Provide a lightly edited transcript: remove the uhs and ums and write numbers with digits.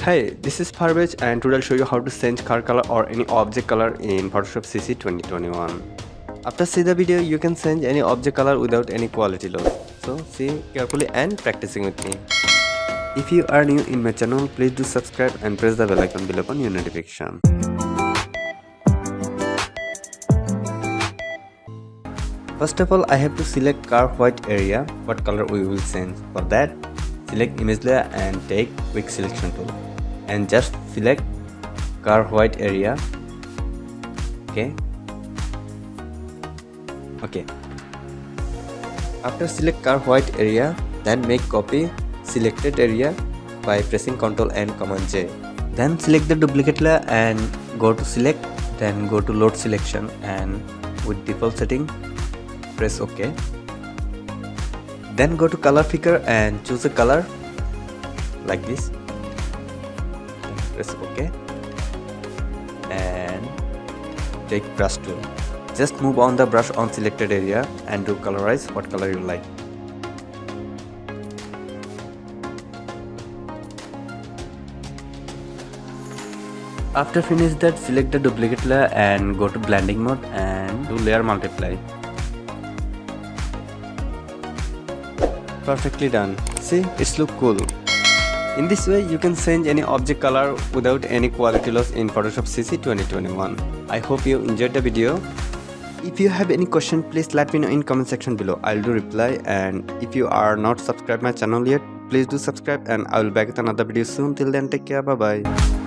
Hi, this is Parvej and today I'll show you how to change car color or any object color in Photoshop CC 2021. After see the video, you can change any object color without any quality loss. So see carefully and practicing with me. If you are new in my channel, please do subscribe and press the bell icon below for new notification. First of all, I have to select car white area, what color we will change. For that, select image layer and take quick selection tool and just select car white area. Okay. After select car white area, then make copy selected area by pressing Ctrl and Command J. Then select the duplicate layer and go to select, then go to load selection and with default setting press OK. Then go to color picker and choose a color like this. Press OK and take brush tool. Just move on the brush on selected area and do colorize what color you like. After finish that, select the duplicate layer and go to blending mode and do layer multiply. Perfectly done. See, it's look cool. In this way, you can change any object color without any quality loss in Photoshop CC 2021. I hope you enjoyed the video. If you have any question, please let me know in comment section below. I'll do reply, and if you are not subscribed my channel yet, please do subscribe and I will back with another video soon. Till then, take care. Bye bye.